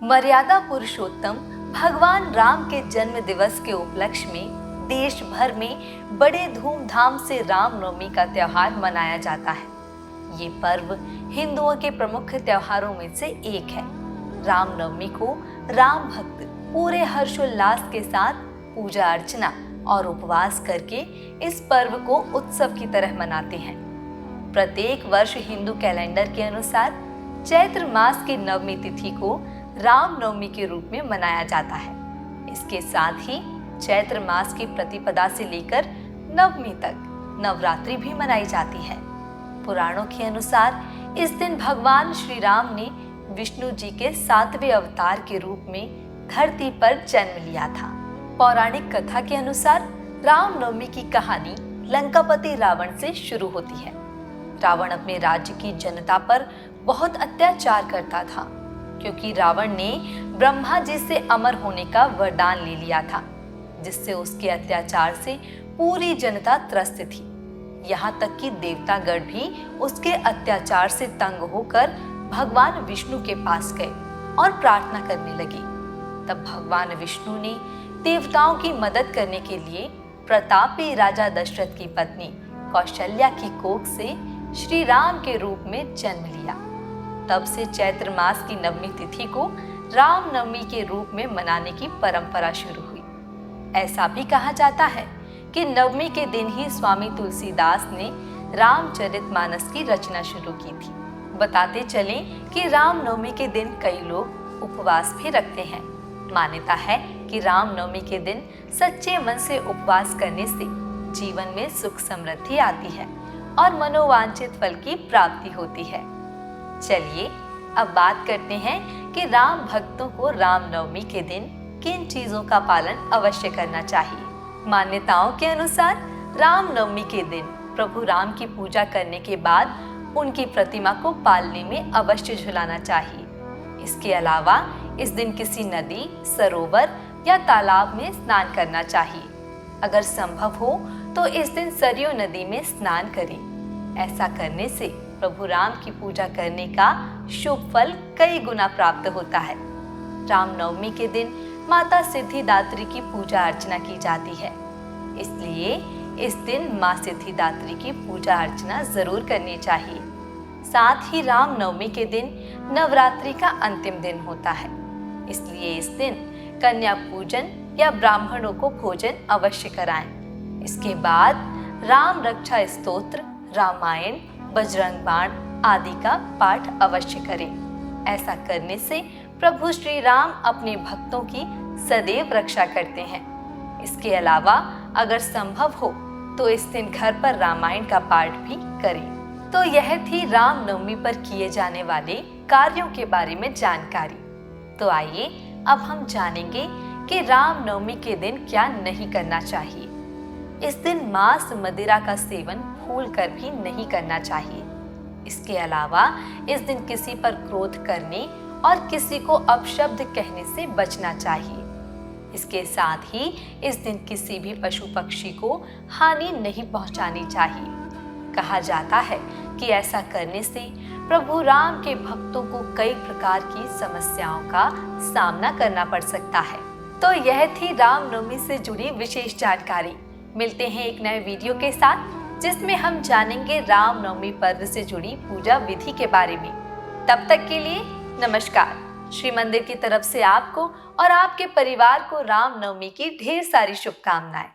मर्यादा पुरुषोत्तम भगवान राम के जन्म दिवस के उपलक्ष्य में देश भर में बड़े धूमधाम से रामनवमी का त्योहार मनाया जाता है। ये पर्व हिंदुओं के प्रमुख त्योहारों में से एक है। रामनवमी को राम भक्त पूरे हर्षोल्लास के साथ पूजा अर्चना और उपवास करके इस पर्व को उत्सव की तरह मनाते हैं। प्रत्येक वर्ष हिंदू कैलेंडर के अनुसार चैत्र मास की नवमी तिथि को रामनवमी के रूप में मनाया जाता है। इसके साथ ही चैत्र मास की प्रतिपदा से लेकर नवमी तक नवरात्रि भी मनाई जाती है। पुराणों के अनुसार इस दिन भगवान श्री राम ने विष्णु जी के 7वें अवतार के रूप में धरती पर जन्म लिया था। पौराणिक कथा के अनुसार रामनवमी की कहानी लंकापति रावण से शुरू होती है। रावण अपने राज्य की जनता पर बहुत अत्याचार करता था, क्योंकि रावण ने ब्रह्मा जी से अमर होने का वरदान ले लिया था, जिससे उसके अत्याचार से पूरी जनता त्रस्त थी। यहाँ तक कि देवतागण भी उसके अत्याचार से तंग होकर भगवान विष्णु के पास गए और प्रार्थना करने लगे। तब भगवान विष्णु ने देवताओं की मदद करने के लिए प्रतापी राजा दशरथ की पत्नी कौशल्या की कोख से श्री राम के रूप में जन्म लिया। तब से चैत्र मास की नवमी तिथि को रामनवमी के रूप में मनाने की परंपरा शुरू हुई। ऐसा भी कहा जाता है कि नवमी के दिन ही स्वामी तुलसीदास ने रामचरितमानस की रचना शुरू की थी। बताते चलें कि रामनवमी के दिन कई लोग उपवास भी रखते हैं। मान्यता है कि रामनवमी के दिन सच्चे मन से उपवास करने से जीवन में सुख समृद्धि आती है और मनोवांछित फल की प्राप्ति होती है। चलिए अब बात करते हैं कि राम भक्तों को रामनवमी के दिन किन चीजों का पालन अवश्य करना चाहिए। मान्यताओं के अनुसार रामनवमी के दिन प्रभु राम की पूजा करने के बाद उनकी प्रतिमा को पालने में अवश्य झुलाना चाहिए। इसके अलावा इस दिन किसी नदी, सरोवर या तालाब में स्नान करना चाहिए। अगर संभव हो तो इस दिन सरयू नदी में स्नान करें। ऐसा करने से प्रभु राम की पूजा करने का शुभ फल कई गुना प्राप्त होता है। रामनवमी के दिन माता सिद्धिदात्री की पूजा अर्चना की जाती है, इसलिए इस दिन माँ सिद्धिदात्री की पूजा अर्चना जरूर करनी चाहिए। साथ ही रामनवमी के दिन नवरात्रि का अंतिम दिन होता है, इसलिए इस दिन कन्या पूजन या ब्राह्मणों को भोजन अवश्य कराएं। इसके बाद राम रक्षा स्तोत्र, रामायण, बजरंग बाण आदि का पाठ अवश्य करें। ऐसा करने से प्रभु श्री राम अपने भक्तों की सदैव रक्षा करते हैं। इसके अलावा अगर संभव हो तो इस दिन घर पर रामायण का पाठ भी करें। तो यह थी रामनवमी पर किए जाने वाले कार्यों के बारे में जानकारी। तो आइए अब हम जानेंगे कि रामनवमी के दिन क्या नहीं करना चाहिए। इस दिन मांस मदिरा का सेवन भूल कर भी नहीं करना चाहिए। इसके अलावा इस दिन किसी पर क्रोध करने और किसी को अपशब्द कहने से बचना चाहिए। इसके साथ ही इस दिन किसी भी पशु पक्षी को हानि नहीं पहुंचानी चाहिए। कहा जाता है कि ऐसा करने से प्रभु राम के भक्तों को कई प्रकार की समस्याओं का सामना करना पड़ सकता है। तो यह थी रामनवमी से जुड़ी विशेष जानकारी। मिलते हैं एक नए वीडियो के साथ, जिसमें हम जानेंगे रामनवमी पर्व से जुड़ी पूजा विधि के बारे में। तब तक के लिए नमस्कार। श्री मंदिर की तरफ से आपको और आपके परिवार को रामनवमी की ढेर सारी शुभकामनाएं।